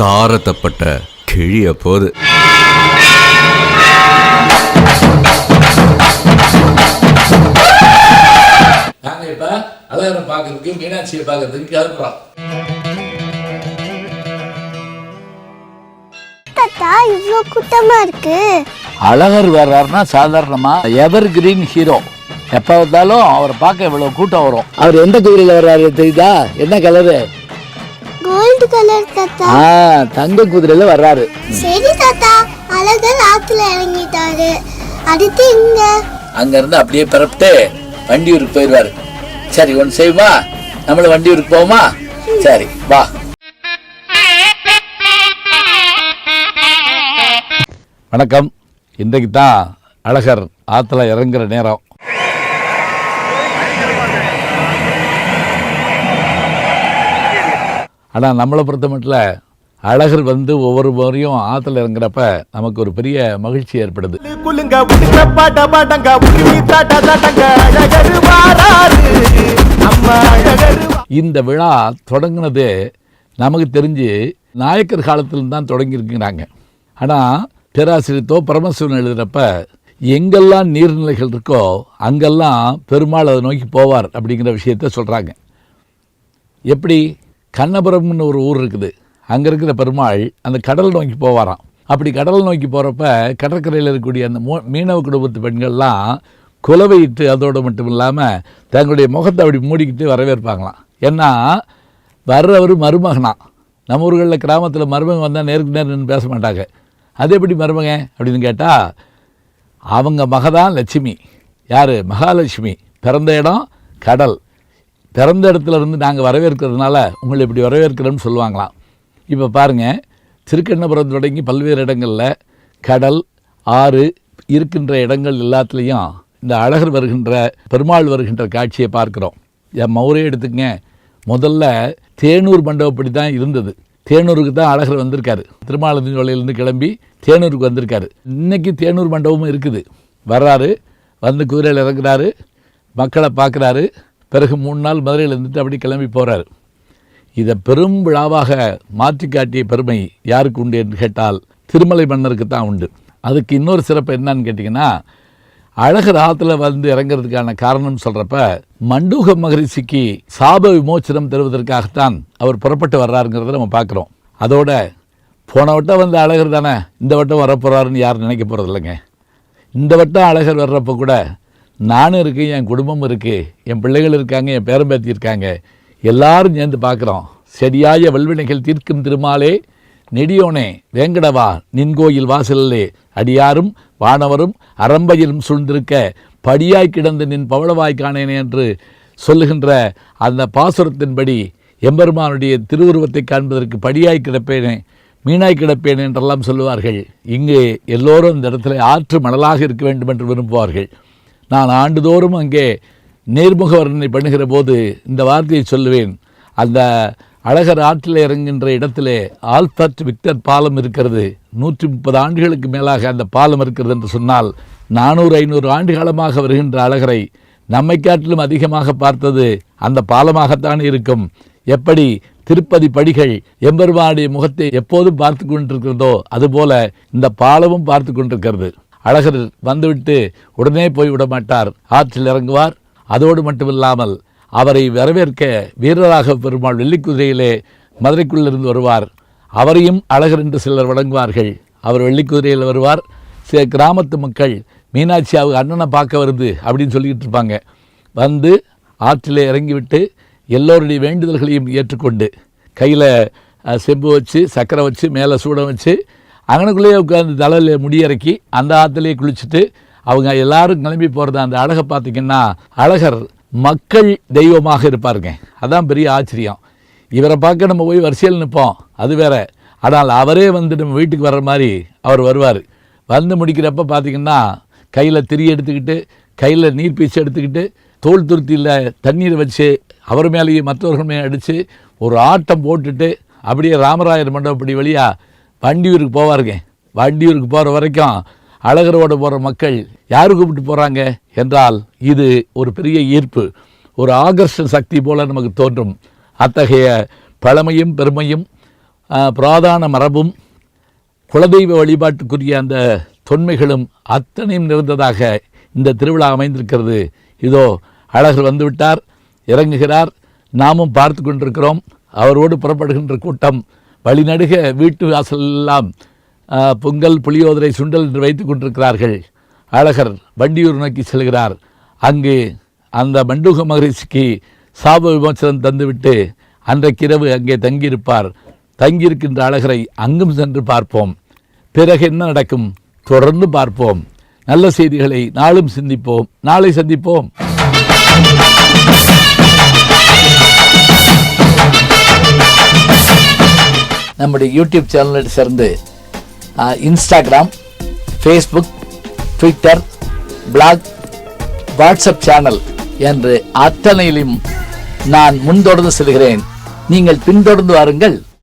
தாரத்தப்பட்ட கிழிய போது. நாங்கள் இப்போ அழகரை பார்க்கறதுக்கு மீனாட்சியை பார்க்கறதுக்கு கிளம்புறோம். இவ்வளோ கூட்டமா இருக்கு. அழகர் வர்றாருன்னா சாதாரணமா எவர் கிரீன் ஹீரோ. எப்ப வந்தாலும் அவரை பார்க்க இவ்வளவு கூட்டம் வரும். அவர் எந்த குதிரையில வர்றாரு தெரியுதா? என்ன கலரு? கோல்டு கலர் தாத்தா. தங்க குதிரையில வர்றாரு. சரி தாத்தா, அழகர் ஆத்துல இறங்கிட்டாரு. அடுத்து இங்க அங்க இருந்து அப்படியே பிறப்பிட்டு வண்டியூருக்கு போயிடுவாரு. சரி ஒன்று செய்வா, நம்மள வண்டியூருக்கு போவோமா? சரி வா. வணக்கம். இன்றைக்கு தான் அழகர் ஆற்றுல இறங்குற நேரம். ஆனால் நம்மளை பொறுத்த மட்டும் அழகர் வந்து ஒவ்வொரு முறையும் ஆற்றுல இறங்குறப்ப நமக்கு ஒரு பெரிய மகிழ்ச்சி ஏற்படுது. இந்த விழா தொடங்கினது நமக்கு தெரிஞ்சு நாயக்கர் காலத்தில் தான் தொடங்கியிருக்கிறாங்க. ஆனால் பேராசிரியர் பரமசிவன் எழுதுகிறப்ப எங்கெல்லாம் நீர்நிலைகள் இருக்கோ அங்கெல்லாம் பெருமாள் அதை நோக்கி போவார் அப்படிங்கிற விஷயத்த சொல்கிறாங்க. எப்படி? கண்ணபுரம்னு ஒரு ஊர் இருக்குது, அங்கே இருக்கிற பெருமாள் அந்த கடல் நோக்கி போவாராம். அப்படி கடல் நோக்கி போகிறப்ப கடற்கரையில் இருக்கக்கூடிய அந்த மீனவ குடும்பத்து பெண்கள்லாம் குலவையிட்டு அதோடு மட்டும் இல்லாமல் தங்களுடைய முகத்தை அப்படி மூடிக்கிட்டு வரவேற்பாங்களாம். ஏன்னா வர்றவர் மருமகனா. நம்ம ஊர்களில் கிராமத்தில் மருமகன் வந்தால் நேருக்கு நேரம் பேச மாட்டாங்க. அது எப்படி மருமகன் அப்படின்னு கேட்டால் அவங்க மகதான் லட்சுமி. யார்? மகாலட்சுமி. பிறந்த இடம் கடல். பிறந்த இடத்துல இருந்து நாங்கள் வரவேற்கிறதுனால உங்களை இப்படி வரவேற்கிறோன்னு சொல்லுவாங்களாம். இப்போ பாருங்கள், திருக்கண்ணபுரம் தொடங்கி பல்வேறு இடங்களில் கடல் ஆறு இருக்கின்ற இடங்கள் எல்லாத்துலேயும் இந்த அழகர் வருகின்ற பெருமாள் வருகின்ற காட்சியை பார்க்குறோம். என் மௌரே எடுத்துக்கங்க. முதல்ல தேனூர் மண்டபப்படி தான் இருந்தது. தேனூருக்கு தான் அழகர் வந்திருக்காரு. திருமாலிருந்து கிளம்பி தேனூருக்கு வந்திருக்காரு. இன்றைக்கி தேனூர் மண்டபமும் இருக்குது. வர்றாரு, வந்து குதிரையில் இறங்குறாரு, மக்களை பார்க்குறாரு. பிறகு 3 நாள் மதுரையில் இருந்துட்டு அப்படி கிளம்பி போகிறாரு. இதை பெரும் விழாவாக மாற்றி காட்டிய பெருமை யாருக்கு உண்டு என்று கேட்டால் திருமலை மன்னருக்கு தான் உண்டு. அதுக்கு இன்னொரு சிறப்பு என்னன்னு கேட்டிங்கன்னா, அழகர் ஆற்றுல வந்து இறங்கிறதுக்கான காரணம் சொல்கிறப்ப மண்டூக மகரிஷிக்கு சாப விமோச்சனம் தருவதற்காகத்தான் அவர் புறப்பட்டு வர்றாருங்கிறத நம்ம பார்க்குறோம். அதோட போன வட்டம் வந்து அழகர் தானே இந்த வட்டம் வரப்போகிறாருன்னு யாரும் நினைக்க போகிறது இல்லைங்க. இந்த வட்டம் அழகர் வர்றப்போ கூட நானும் இருக்கேன், என் குடும்பம் இருக்குது, என் பிள்ளைகள் இருக்காங்க, என் பேரம்பேத்தி இருக்காங்க, எல்லாரும் சேர்ந்து பார்க்குறோம். சரியாய வல்வினைகள் தீர்க்கும் திருமாலே நெடியோனே வேங்கடவா நின்கோயில் வாசலே அடியாரும் வானவரும் அரம்பையிலும் சூழ்ந்திருக்க படியாய் கிடந்து நின் பவளவாய் காணேனே என்று சொல்லுகின்ற அந்த பாசுரத்தின்படி எம்பெருமானுடைய திருவுருவத்தை காண்பதற்கு படியாய் கிடப்பேனே மீனாய் கிடப்பேன் என்றெல்லாம் சொல்லுவார்கள். இங்கே எல்லோரும் இந்த இடத்துல ஆற்று மணலாக இருக்க வேண்டும் என்று விரும்புவார்கள். நான் ஆண்டுதோறும் அங்கே நேர்முக வர்ணனை பண்ணுகிற போது இந்த வார்த்தையை சொல்லுவேன். அந்த அழகர் ஆற்றில் இறங்குகின்ற இடத்திலே ஆல்பர்ட் விக்டர் பாலம் இருக்கிறது. 130 ஆண்டுகளுக்கு மேலாக அந்த பாலம் இருக்கிறது என்று சொன்னால் 400-500 ஆண்டு காலமாக வருகின்ற அழகரை நம்மை காட்டிலும் அதிகமாக பார்த்தது அந்த பாலமாகத்தான் இருக்கும். எப்படி திருப்பதி படிகள் எம்பெருமானுடைய முகத்தை எப்போதும் பார்த்து கொண்டிருக்கிறதோ அதுபோல இந்த பாலமும் பார்த்து கொண்டிருக்கிறது. அழகர் வந்துவிட்டு உடனே போய்விட மாட்டார், ஆற்றில் இறங்குவார். அதோடு மட்டுமில்லாமல் அவரை வரவேற்க வீரராக பெருமாள் வெள்ளிக்குதிரையிலே மதுரைக்குள்ளிருந்து வருவார். அவரையும் அழகர் என்று சிலர் வழங்குவார்கள். அவர் வெள்ளிக்குதிரையில் வருவார். சில கிராமத்து மக்கள் மீனாட்சி அவங்க அண்ணனை பார்க்க வருது அப்படின்னு சொல்லிக்கிட்டு இருப்பாங்க. வந்து ஆற்றிலே இறங்கிவிட்டு எல்லோருடைய வேண்டுதல்களையும் ஏற்றுக்கொண்டு கையில் செம்பு வச்சு சக்கரை வச்சு மேலே சூடம் வச்சு அங்கனுக்குள்ளேயே உட்காந்து தலையில் முடியிறக்கி அந்த ஆற்றுலேயே குளிச்சுட்டு அவங்க எல்லாரும் கிளம்பி போகிறது. அந்த அழகை பார்த்திங்கன்னா அழகர் மக்கள் தெய்வமாக இருப்பாருங்க. அதான் பெரிய ஆச்சரியம். இவரை பார்க்க நம்ம போய் வரிசையில் நிற்போம், அது வேற. ஆனால் அவரே வந்து நம்ம வீட்டுக்கு வர்ற மாதிரி அவர் வருவார். வந்து முடிக்கிறப்ப பார்த்திங்கன்னா கையில் திரி எடுத்துக்கிட்டு கையில் நீர் பீச்சு எடுத்துக்கிட்டு தோல் துருத்தியில் தண்ணீரை வச்சு அவர் மேலேயும் மற்றவர்கள் மேலே அடித்து ஒரு ஆட்டம் போட்டுட்டு அப்படியே ராமராயர் மண்டபப்படி வழியாக வண்டியூருக்கு போவாருங்க. வண்டியூருக்கு போகிற வரைக்கும் அழகரோட போகிற மக்கள் யார் கூப்பிட்டு போகிறாங்க என்றால் இது ஒரு பெரிய ஈர்ப்பு, ஒரு ஆகர்ஷண சக்தி போல் நமக்கு தோன்றும். அத்தகைய பழமையும் பெருமையும் புராதான மரபும் குலதெய்வ வழிபாட்டுக்குரிய அந்த தொன்மைகளும் அத்தனையும் நிறைந்ததாக இந்த திருவிழா அமைந்திருக்கிறது. இதோ அழகர் வந்துவிட்டார், இறங்குகிறார், நாமும் பார்த்து கொண்டிருக்கிறோம். அவரோடு புறப்படுகின்ற கூட்டம் வழிநடுக வீட்டு வாசலெல்லாம் பொங்கல், புளியோதரை, சுண்டல் என்று வைத்து கொண்டிருக்கிறார்கள். அழகர் வண்டியூர் நோக்கி செல்கிறார். அங்கு அந்த மண்டூக மகரிஷிக்கு சாப விமோசனம் தந்துவிட்டு அன்றைக்கிரவு அங்கே தங்கியிருப்பார். தங்கியிருக்கின்ற அழகரை அங்கும் சென்று பார்ப்போம். பிறகு என்ன நடக்கும் தொடர்ந்து பார்ப்போம். நல்ல செய்திகளை நாளும் சிந்திப்போம். நாளை சந்திப்போம். நம்முடைய யூடியூப் சேனலை சேர்ந்து Instagram, Facebook, Twitter, blog, WhatsApp channel என்று அத்தனையிலும் நான் முன்தொடர்ந்து செல்கிறேன். நீங்கள் பின்தொடர்ந்து வாருங்கள்.